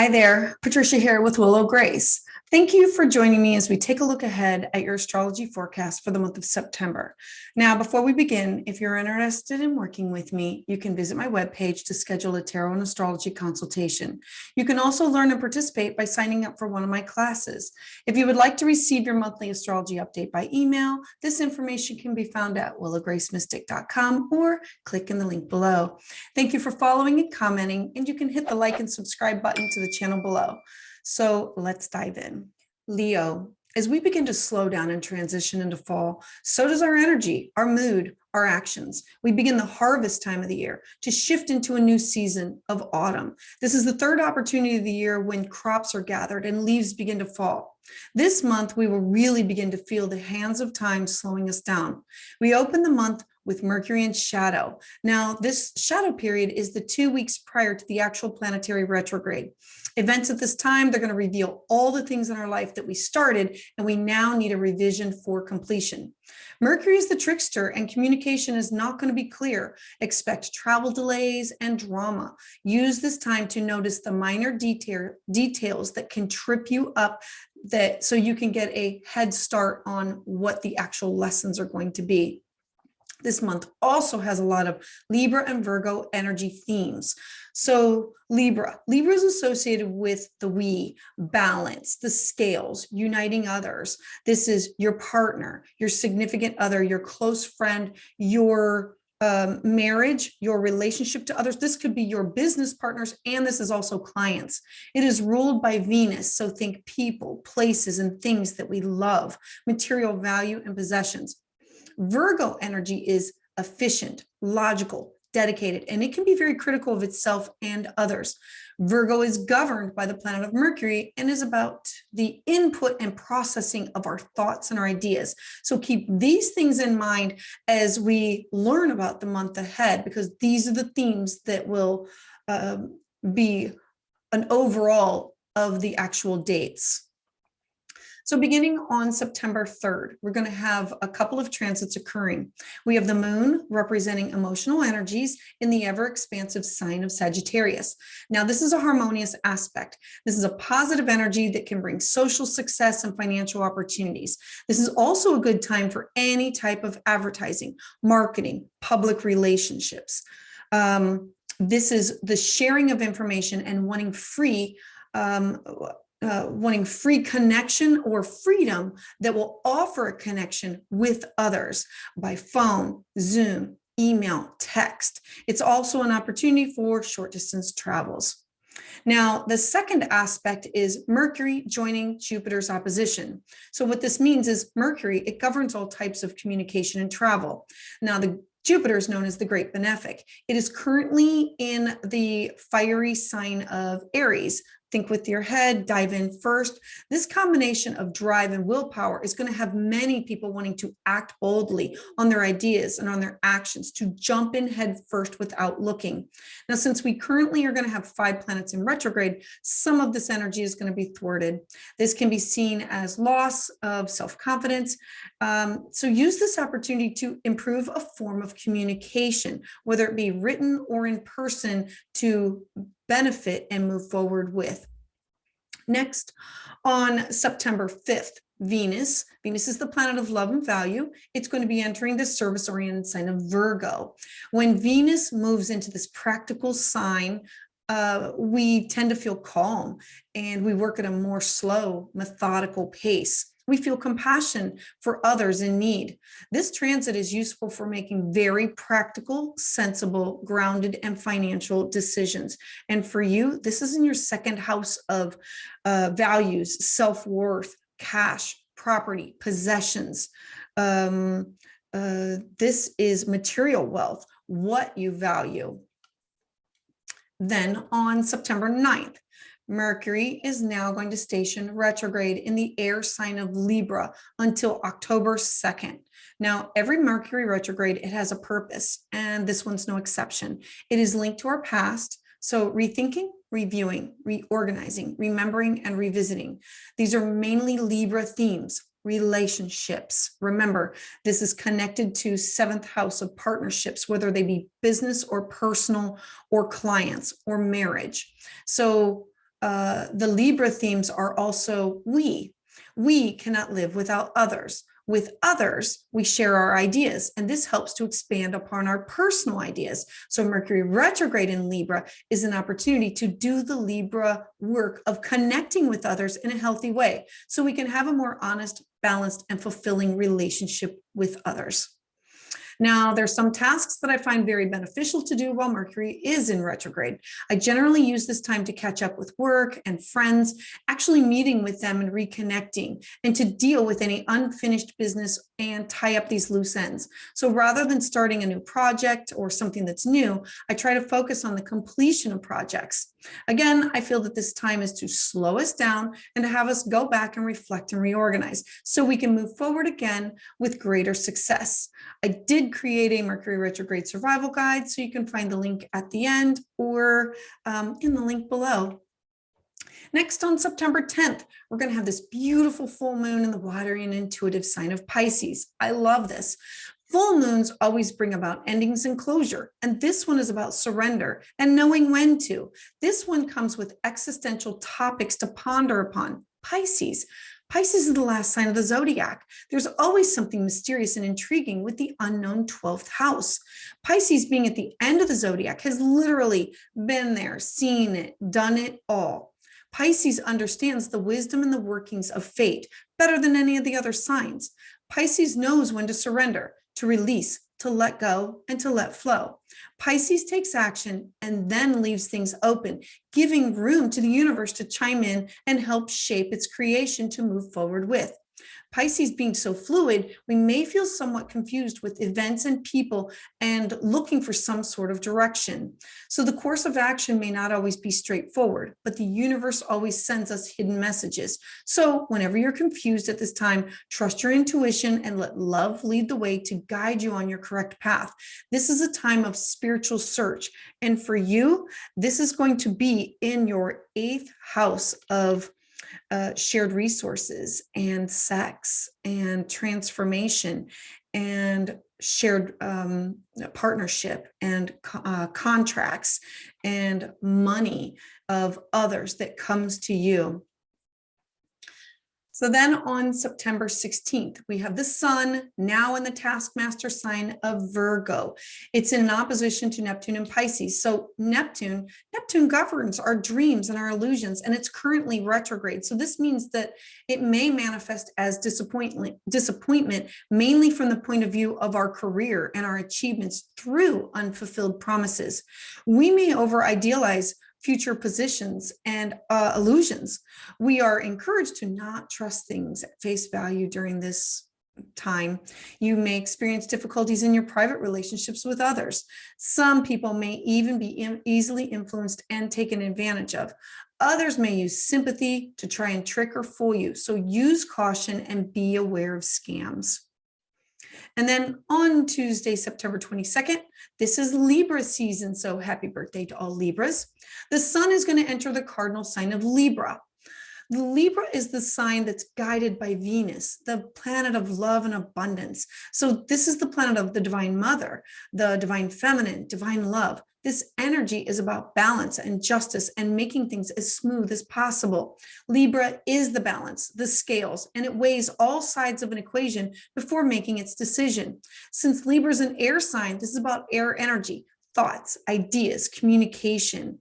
Hi there, Patricia here with Willow Grace. Thank you for joining me as we take a look ahead at your astrology forecast for the month of September. Now, before we begin, if you're interested in working with me, you can visit my webpage to schedule a tarot and astrology consultation. You can also learn and participate by signing up for one of my classes. If you would like to receive your monthly astrology update by email, this information can be found at willowgracemystic.com or click in the link below. Thank you for following and commenting, and you can hit the like and subscribe button to the channel below. So let's dive in. Leo, as we begin to slow down and transition into fall, so does our energy, our mood, our actions. We begin the harvest time of the year to shift into a new season of autumn. This is the third opportunity of the year when crops are gathered and leaves begin to fall. This month, we will really begin to feel the hands of time slowing us down. We open the month with Mercury in shadow. Now, this shadow period is the 2 weeks prior to the actual planetary retrograde. Events at this time, they're going to reveal all the things in our life that we started, and we now need a revision for completion. Mercury is the trickster, and communication is not going to be clear. Expect travel delays and drama. Use this time to notice the minor details that can trip you up, so you can get a head start on what the actual lessons are going to be. This month also has a lot of Libra and Virgo energy themes. So Libra is associated with the we, balance, the scales, uniting others. This is your partner, your significant other, your close friend, your marriage, your relationship to others. This could be your business partners, and this is also clients. It is ruled by Venus. So think people, places, and things that we love, material value and possessions. Virgo energy is efficient, logical, dedicated, and it can be very critical of itself and others. Virgo is governed by the planet of Mercury and is about the input and processing of our thoughts and our ideas. So keep these things in mind as we learn about the month ahead, because these are the themes that will be an overall of the actual dates. So beginning on September 3rd, we're going to have a couple of transits occurring. We have the moon representing emotional energies in the ever-expansive sign of Sagittarius. Now, this is a harmonious aspect. This is a positive energy that can bring social success and financial opportunities. This is also a good time for any type of advertising, marketing, public relationships. This is the sharing of information and wanting free connection or freedom that will offer a connection with others by phone, Zoom, email, text. It's also an opportunity for short distance travels. Now, the second aspect is Mercury joining Jupiter's opposition. So what this means is Mercury, it governs all types of communication and travel. Now, Jupiter is known as the Great Benefic. It is currently in the fiery sign of Aries. Think with your head, dive in first. This combination of drive and willpower is going to have many people wanting to act boldly on their ideas and on their actions, to jump in head first without looking. Now, since we currently are going to have 5 planets in retrograde, some of this energy is going to be thwarted. This can be seen as loss of self-confidence. So use this opportunity to improve a form of communication, whether it be written or in person, to benefit and move forward with. Next, on September 5th, Venus is the planet of love and value. It's going to be entering the service-oriented sign of Virgo. When Venus moves into this practical sign, we tend to feel calm, and we work at a more slow, methodical pace. We feel compassion for others in need. This transit is useful for making very practical, sensible, grounded, and financial decisions. And for you, this is in your second house of values, self-worth, cash, property, possessions. This is material wealth, what you value. Then on September 9th, Mercury is now going to station retrograde in the air sign of Libra until October 2nd. Now, every Mercury retrograde, it has a purpose, and this one's no exception. It is linked to our past. So rethinking, reviewing, reorganizing, remembering, and revisiting. These are mainly Libra themes. Relationships. Remember, this is connected to 7th house of partnerships, whether they be business or personal or clients or marriage. So the Libra themes are also we. We cannot live without others. With others, we share our ideas, and this helps to expand upon our personal ideas. So Mercury retrograde in Libra is an opportunity to do the Libra work of connecting with others in a healthy way, so we can have a more honest, balanced, and fulfilling relationship with others. Now, there's some tasks that I find very beneficial to do while Mercury is in retrograde. I generally use this time to catch up with work and friends, actually meeting with them and reconnecting, and to deal with any unfinished business and tie up these loose ends. So rather than starting a new project or something that's new, I try to focus on the completion of projects. Again, I feel that this time is to slow us down and to have us go back and reflect and reorganize so we can move forward again with greater success. I did create a Mercury retrograde survival guide, so you can find the link at the end or in the link below. Next, on September 10th, we're going to have this beautiful full moon in the watery and intuitive sign of Pisces. I love this. Full moons always bring about endings and closure, and this one is about surrender and knowing when to. This one comes with existential topics to ponder upon. Pisces. Pisces is the last sign of the zodiac. There's always something mysterious and intriguing with the unknown 12th house. Pisces, being at the end of the zodiac, has literally been there, seen it, done it all. Pisces understands the wisdom and the workings of fate better than any of the other signs. Pisces knows when to surrender, to release, to let go, and to let flow. Pisces takes action and then leaves things open, giving room to the universe to chime in and help shape its creation to move forward with. Pisces being so fluid, we may feel somewhat confused with events and people and looking for some sort of direction. So the course of action may not always be straightforward, but the universe always sends us hidden messages. So whenever you're confused at this time, trust your intuition and let love lead the way to guide you on your correct path. This is a time of spiritual search. And for you, this is going to be in your 8th house of shared resources and sex and transformation and shared partnership and contracts and money of others that comes to you. So then on September 16th, we have the sun now in the taskmaster sign of Virgo. It's in opposition to Neptune and Pisces. So Neptune governs our dreams and our illusions, and it's currently retrograde. So this means that it may manifest as disappointment, mainly from the point of view of our career and our achievements through unfulfilled promises. We may over-idealize future positions and illusions. We are encouraged to not trust things at face value during this time. You may experience difficulties in your private relationships with others. Some people may even be easily influenced and taken advantage of. Others may use sympathy to try and trick or fool you. So use caution and be aware of scams. And then on Tuesday, September 22nd, this is Libra season. So happy birthday to all Libras. The sun is going to enter the cardinal sign of Libra. The Libra is the sign that's guided by Venus, the planet of love and abundance. So this is the planet of the divine mother, the divine feminine, divine love. This energy is about balance and justice and making things as smooth as possible. Libra is the balance, the scales, and it weighs all sides of an equation before making its decision. Since Libra is an air sign, this is about air energy, thoughts, ideas, communication.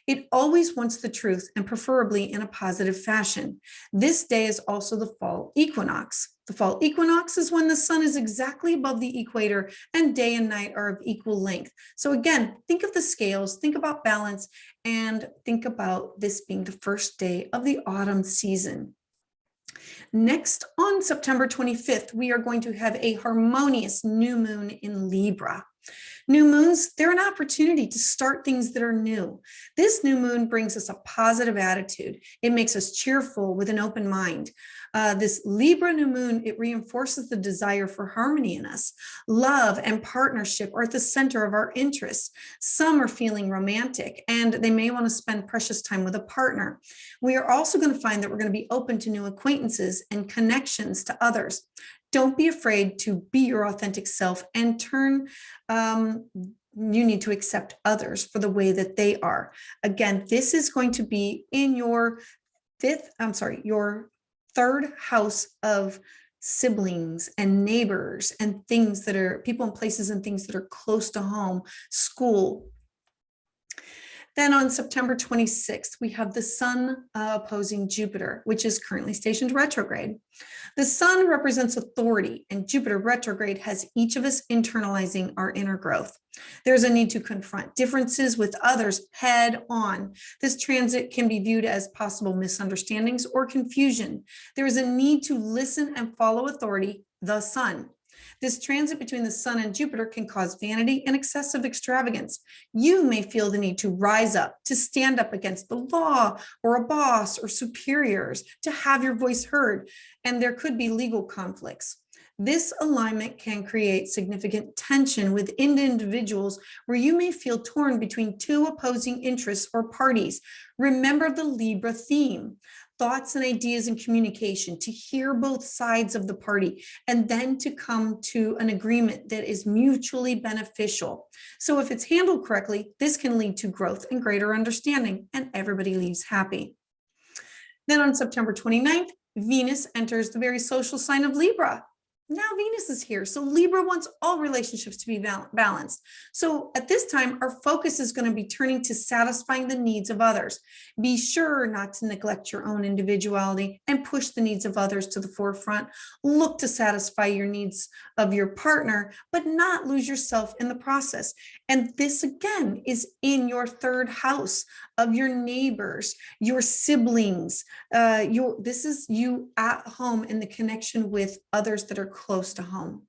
It always wants the truth, and preferably in a positive fashion. This day is also the fall equinox. The fall equinox is when the sun is exactly above the equator and day and night are of equal length. So again, think of the scales, think about balance, and think about this being the first day of the autumn season. Next, on September 25th, we are going to have a harmonious new moon in Libra. New moons, they're an opportunity to start things that are new. This new moon brings us a positive attitude. It makes us cheerful with an open mind. This Libra new moon, it reinforces the desire for harmony in us. Love and partnership are at the center of our interests. Some are feeling romantic and they may want to spend precious time with a partner. We are also going to find that we're going to be open to new acquaintances and connections to others. Don't be afraid to be your authentic self and turn you need to accept others for the way that they are. Again, this is going to be in your your third house of siblings and neighbors and things that are people and places and things that are close to home, school. Then on September 26th, we have the sun opposing Jupiter, which is currently stationed retrograde. The sun represents authority, and Jupiter retrograde has each of us internalizing our inner growth. There's a need to confront differences with others head on. This transit can be viewed as possible misunderstandings or confusion. There is a need to listen and follow authority, the sun. This transit between the sun and Jupiter can cause vanity and excessive extravagance. You may feel the need to rise up, to stand up against the law or a boss or superiors, to have your voice heard, and there could be legal conflicts. This alignment can create significant tension within individuals where you may feel torn between two opposing interests or parties. Remember the Libra theme. Thoughts and ideas and communication, to hear both sides of the party, and then to come to an agreement that is mutually beneficial. So if it's handled correctly, this can lead to growth and greater understanding, and everybody leaves happy. Then on September 29th, Venus enters the very social sign of Libra. Now Venus is here. So Libra wants all relationships to be balanced. So at this time, our focus is going to be turning to satisfying the needs of others. Be sure not to neglect your own individuality and push the needs of others to the forefront. Look to satisfy your needs of your partner, but not lose yourself in the process. And this again is in your third house of your neighbors, your siblings. This is you at home in the connection with others that are close to home.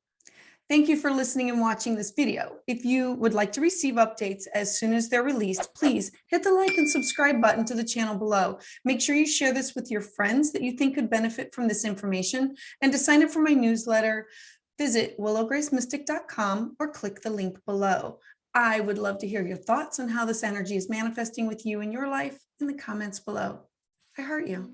Thank you for listening and watching this video. If you would like to receive updates as soon as they're released, please hit the like and subscribe button to the channel below. Make sure you share this with your friends that you think could benefit from this information. And to sign up for my newsletter, visit willowgracemystic.com or click the link below. I would love to hear your thoughts on how this energy is manifesting with you in your life in the comments below. I heart you.